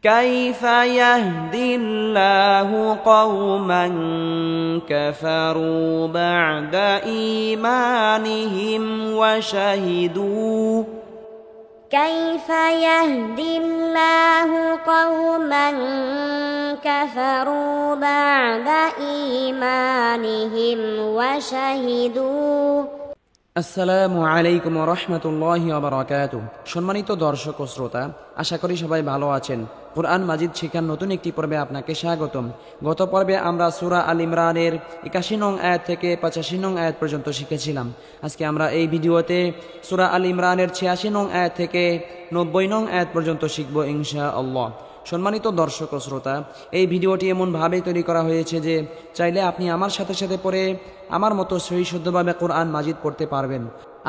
كيف يهدي الله قوما كفروا بعد إيمانهم وشهدوا كيف يهدي الله قوما كفروا بعد إيمانهم وشهدوا আসসালামু আলাইকুম ওয়া রাহমাতুল্লাহি ওয়া বারাকাতুহু। সম্মানিত দর্শক ও শ্রোতা, আশা করি সবাই ভালো আছেন। কুরআন মাজিদ শিখার নতুন একটি পর্বে আপনাকে স্বাগতম। গত পর্বে আমরা সূরা আল ইমরানের 81 নং আয়াত থেকে 85 নং আয়াত পর্যন্ত শিখেছিলাম। আজকে আমরা এই ভিডিওতে সূরা আল ইমরানের 86 নং আয়াত থেকে 90 নং আয়াত পর্যন্ত শিখব ইনশাআল্লাহ। সম্মানিত দর্শক ও শ্রোতা, এই ভিডিওটি এমনভাবে তৈরি করা হয়েছে যে চাইলে আপনি আমার সাথে সাথে পড়ে আমার মতো সহি শুদ্ধভাবে কোরআন মাজিদ পড়তে পারবেন।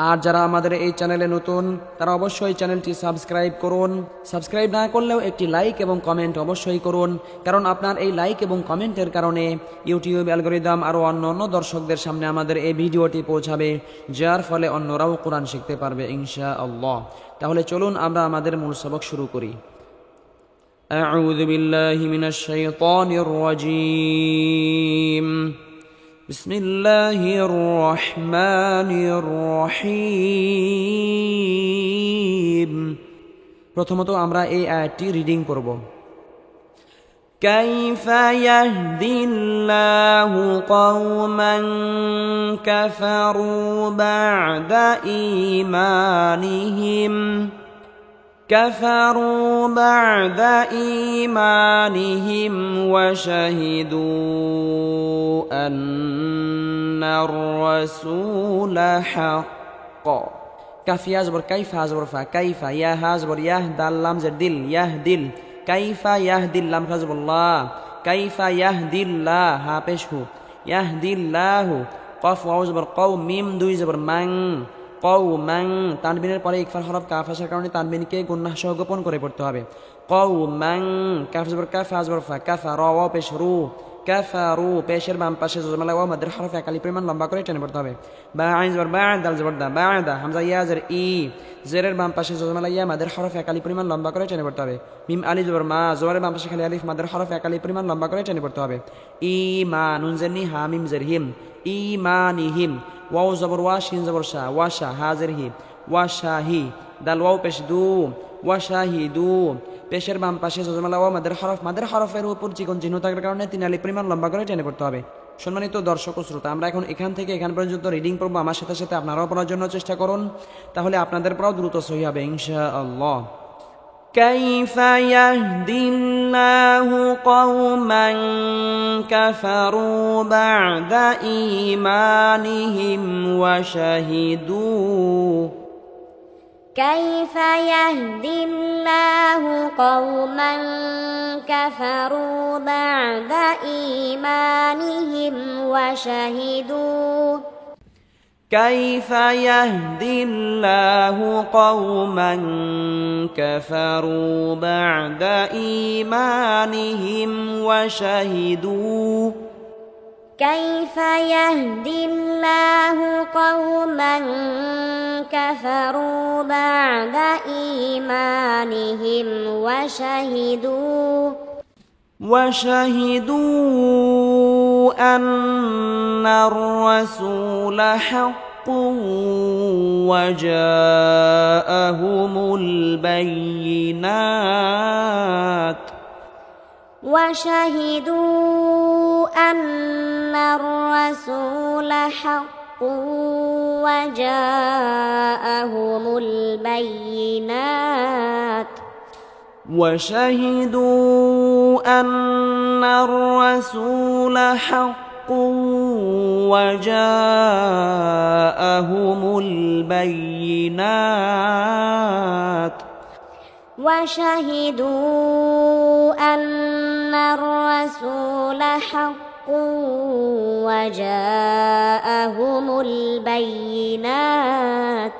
আর যারা আমাদের এই চ্যানেলে নতুন, তারা অবশ্যই চ্যানেলটি সাবস্ক্রাইব করুন। সাবস্ক্রাইব না করলেও একটি লাইক এবং কমেন্ট অবশ্যই করুন, কারণ আপনার এই লাইক এবং কমেন্টের কারণে ইউটিউব অ্যালগরিদম আরও অন্য দর্শকদের সামনে আমাদের এই ভিডিওটি পৌঁছাবে, যার ফলে অন্যরাও কোরআন শিখতে পারবে ইনশাআল্লাহ। তাহলে চলুন আমরা আমাদের মূল সবক শুরু করি। أعوذ بالله من الشيطان الرجيم بسم الله الرحمن الرحيم। প্রথমত আমরা এই আয়াতটি রিডিং করব। كيف يهدي الله قوما كفروا بعد إيمانهم وشهدوا أن الرسول حق। কাফিয়া জবর কাইফা জবর ফা, কাইফা ইয়া হা জবর ইয়াহ, দাল লাম জের দিল, ইয়াহদিল। কাইফা ইয়াহদিল, লাম খা জবর লা, কাইফা ইয়াহদিল্লাহ, হা পেশ হু, ইয়াহদিল্লাহু। কফ ওয়াও জবর কও, মিম দুই জবর মাং, কওমান। তানবিনের পরে ইকফার হরফ কাফ আসার কারণে তানবিনকে গুন্নাহ সহ গোপন করে পড়তে হবে। কওমান, কাফ জবর কাফ, হা জবর ফা, কাফারা, ওয়াও পেশ রু, কাফারু। পেশের বাম পাশে জজমালা ওয়াও মাদের হরফ এক আলিফ পরিমাণ লম্বা করে টেনে পড়তে হবে। বা আইন জবর বা, দাল জবর দা, বাদা। হামজা ইয়া জের ই, জেরের বাম পাশে জজমালা ইয়া মাদের হরফ এক আলিফ পরিমাণ লম্বা করে টেনে পড়তে হবে। মিম আলিফ জবর মা, জবরের বাম পাশে খালি আলিফ মাদের হরফ এক আলিফ পরিমাণ লম্বা করে টেনে পড়তে হবে। ঈমা, নুন জের নি, হা মিম জের হিম, ঈমানিহিম। ওয়াও জবর ওয়া, শিন জবর শা, ওয়াশা, হাজের হি, ওয়াশাহি। দাল ওয়াও পেশ দু, ওয়াশাহিদু। পেশের বাম পাশে জজমালা ওয়া মাদের হরফের উপর চিকন চিহ্ন থাকার কারণে 3 আলিফ পরিমাণ লম্বা করে টেনে পড়তে হবে। সম্মানিত দর্শক ও শ্রোতা, আমরা এখন এখান থেকে এখান পর্যন্ত রিডিং করবো। আমার সাথে সাথে আপনারাও পড়ার জন্য চেষ্টা করুন, তাহলে আপনাদের পড়াও দ্রুত সহি হবে ইনশাআল্লাহ। كيف يهدي الله قوما كفروا بعد إيمانهم وشهدوا كيف يهدي الله قوما كفروا بعد إيمانهم وشهدوا كيف يهدي الله قوما كفروا بعد إيمانهم وشهدوا كيف يهدي الله قوما كفروا بعد إيمانهم وشهدوا أن الرسول حق وجاءهم البينات أن الرسول حق وجاءهم البينات أن الرسول حق وجاءهم البينات أن الرسول حق وجاءهم البينات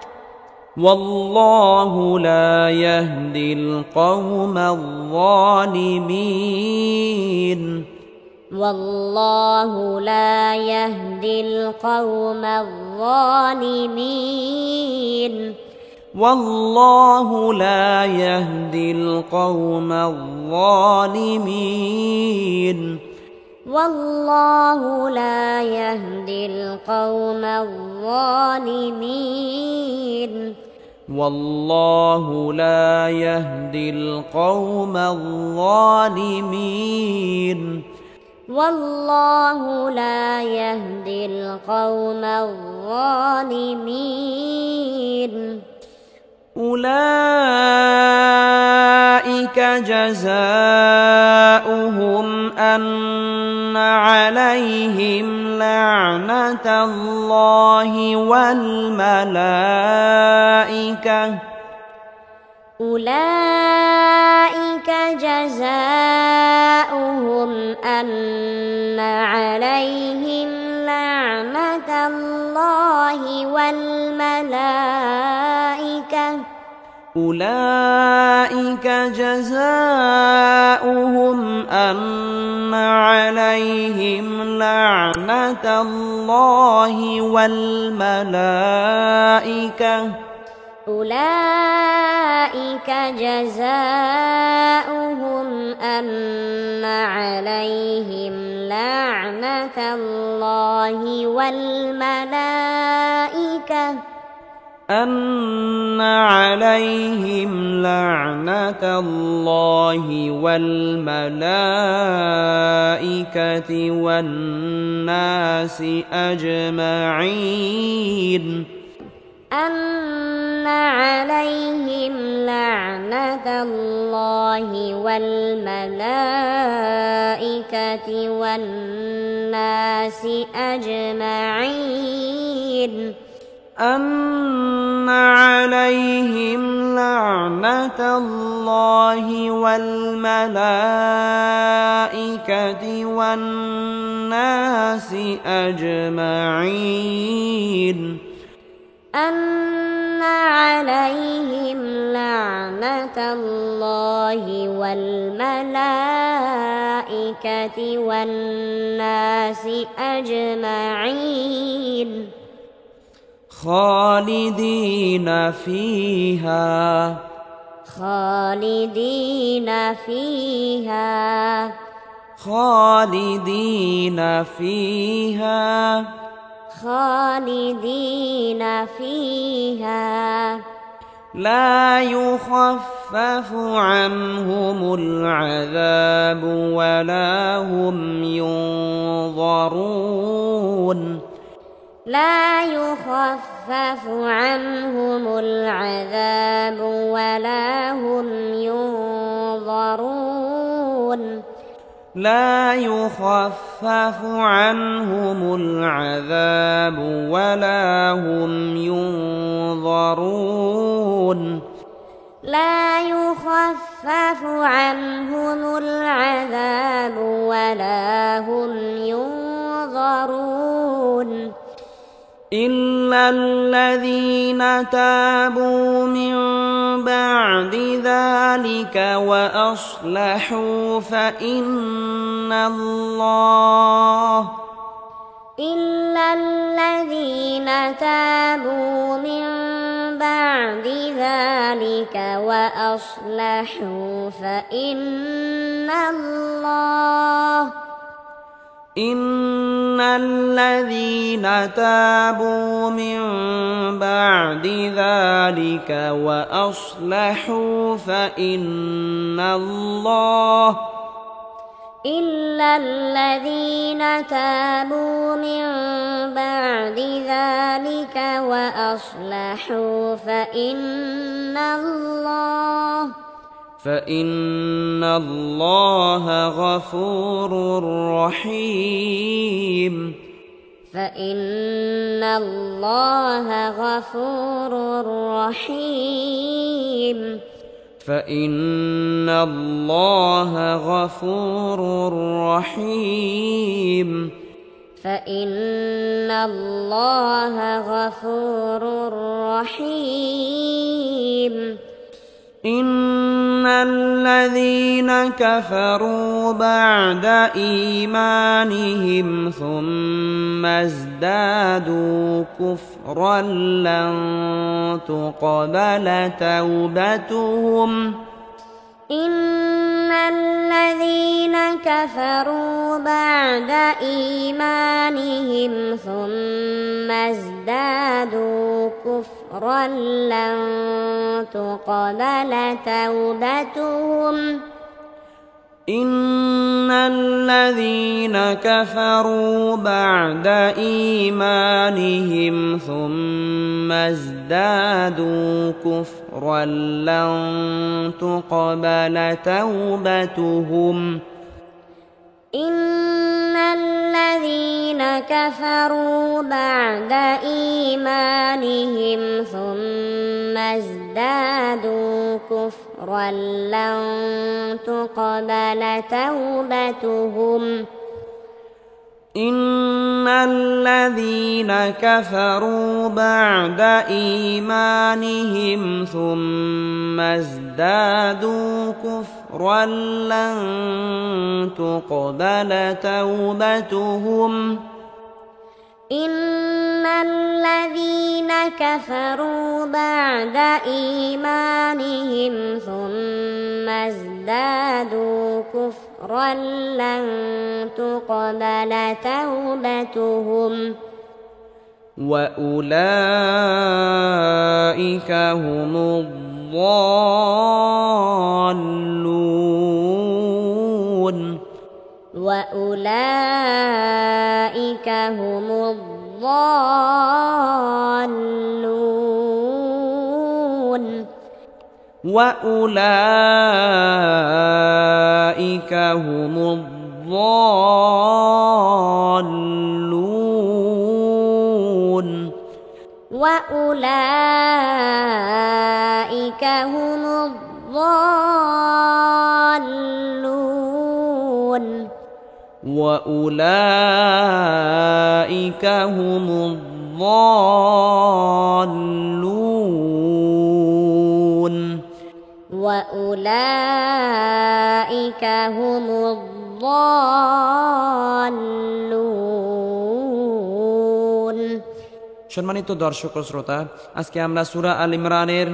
والله لا يهدي القوم الظالمين والله لا يهدي القوم الظالمين والله لا يهدي القوم الظالمين والله لا يهدي القوم الظالمين والله لا يهدي القوم الظالمين والله لا يهدي القوم الظالمين أولئك جزاؤهم أن عليهم لعنة الله والملائكة أولئك جزاؤهم أن عليهم لعنة الله والملائكة أولئك جزاؤهم أن عليهم لعنة الله والملائكة أولئك جزاؤهم أن عليهم لعنة الله والملائكة أن عليهم لعنة الله والملائكة والناس أجمعين أن عليهم لعنة الله والملائكة والناس أجمعين أن عليهم لعنة الله والملائكة والناس أجمعين أن عليهم لعنة الله والملائكة والناس أجمعين خالدين فيها خالدين فيها خالدين فيها خالدين فيها لا يخفف عنهم العذاب ولا هم ينظرون لا يخفف عنهم العذاب ولا هم ينظرون لا يخفف عنهم العذاب ولا هم ينظرون لا يخفف عنهم العذاب ولا هم ينظرون إلا الذين تابوا من بعد ذلك وأصلحوا فإن الله إلا الذين تابوا من بعد ذلك وأصلحوا فإن الله إن الذين تابوا من بعد ذلك وأصلحوا فإن الله إلا الذين تابوا من بعد ذلك وأصلحوا فإن الله غفور رحيم فإن الله غفور رحيم فإن الله غفور رحيم فإن الله غفور رحيم إن الذين كفروا بعد إيمانهم ثم ازدادوا كفرا لن تقبل توبتهم إن الذين كفروا بعد إيمانهم ثم ازدادوا كفرا لن تقبل توبتهم إن الذين كفروا بعد إيمانهم ثم ازدادوا كفرا لن تقبل توبتهم إن الذين كفروا بعد إيمانهم ثم ازدادوا كفرا لن تقبل توبتهم إن الذين كفروا بعد إيمانهم ثم ازدادوا كفرا لن تقبل توبتهم إن الذين كفروا بعد إيمانهم ثم ازدادوا كفرا لن تقبل توبتهم وأولئك هم الضالون وأولئك هم الضالون وأولئك هم الضالون وأولئك هم الضالون وأولئك هم الضالون وأولئك هم الضالون সম্মানিত দর্শক ও শ্রোতা, আজকে আমরা সূরা আল ইমরানের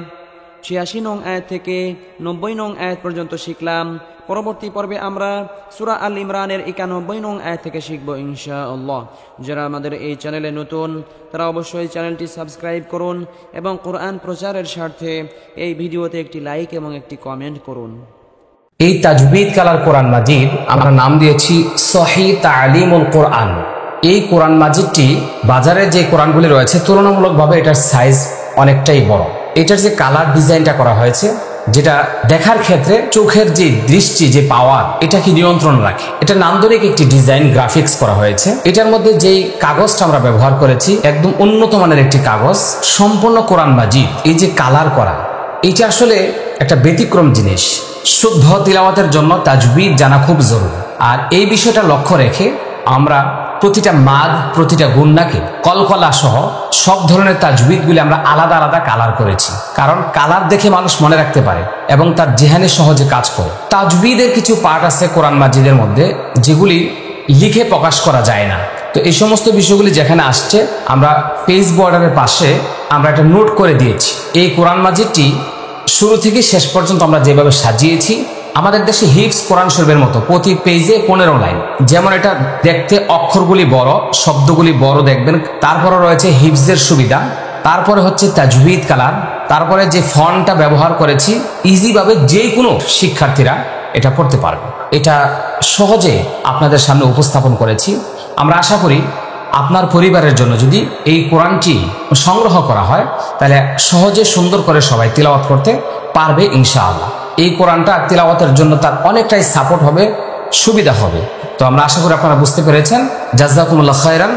৮৬ নং আয়াত থেকে ৯০ নং আয়াত পর্যন্ত শিখলাম। পরবর্তী পর্বে আমরা সূরা আল ইমরানের ৯১ নং আয়াত থেকে শিখব ইনশাআল্লাহ। যারা আমাদের এই চ্যানেলে নতুন তারা অবশ্যই চ্যানেলটি সাবস্ক্রাইব করুন এবং কোরআন প্রচারের স্বার্থে এই ভিডিওতে একটি লাইক এবং একটি কমেন্ট করুন। এই তাজবিদ কালার কোরআন মাজিদ আমরা নাম দিয়েছি সহিহ তালিমুল কোরআন। এই কোরআন মাজিদটি বাজারে যে কোরআনগুলি রয়েছে তুলনামূলকভাবে এটার সাইজ অনেকটাই বড়। এটার যে কালার ডিজাইনটা করা হয়েছে, যেটা দেখার ক্ষেত্রে চোখের যে দৃষ্টি, যে পাওয়ার, এটাকে নিয়ন্ত্রণ রাখে। এটা নান্দনিক একটি ডিজাইন গ্রাফিক্স করা হয়েছে। এটার মধ্যে যেই কাগজটা আমরা ব্যবহার করেছি একদম উন্নত মানের একটি কাগজ। সম্পূর্ণ কোরআন মাজিদ এই যে কালার করা, এটা আসলে একটা ব্যতিক্রম জিনিস। শুদ্ধ তিলাওয়াতের জন্য তাজবিদ জানা খুব জরুরি। আর এই বিষয়টা লক্ষ্য রেখে আমরা প্রতিটা মাদ, প্রতিটা গুন্নাকে কলকলা সহ সব ধরনের তাজবিদগুলি আমরা আলাদা আলাদা কালার করেছি, কারণ কালার দেখে মানুষ মনে রাখতে পারে এবং তার জেহানে সহজে কাজ করে। তাজবিদের কিছু পার্ট আছে কোরআন মাজিদের মধ্যে যেগুলি লিখে প্রকাশ করা যায় না। তো এই সমস্ত বিষয়গুলি যেখানে আসছে আমরা পেজ বর্ডারের পাশে আমরা একটা নোট করে দিয়েছি। এই কোরআন মাজিদটি শুরু থেকে শেষ পর্যন্ত আমরা যেভাবে সাজিয়েছি, আমাদের দেশে হিফজ কোরআন শরীফের মতো প্রতি পেজে 15 লাইন। যেমন এটা দেখতে অক্ষরগুলি বড়, শব্দগুলি বড় দেখবেন। তারপরে রয়েছে হিফজের সুবিধা, তারপরে হচ্ছে তাজবিদ কালার, তারপরে যে ফন্টটা ব্যবহার করেছি ইজিভাবে যে কোনো শিক্ষার্থীরা এটা পড়তে পারবে। এটা সহজে আপনাদের সামনে উপস্থাপন করেছি। আমরা আশা করি আপনার পরিবারের জন্য যদি এই কোরআনটি সংগ্রহ করা হয় তাহলে সহজে সুন্দর করে সবাই তিলাওয়াত করতে পারবে ইনশাআল্লাহ। এই কোরআনটা তিলাওয়াতের জন্য তার অনেকটাই সাপোর্ট হবে, সুবিধা হবে। তো আমরা আশা করি আপনারা বুঝতে পেরেছেন। জাযাকুমুল্লাহ খায়রান।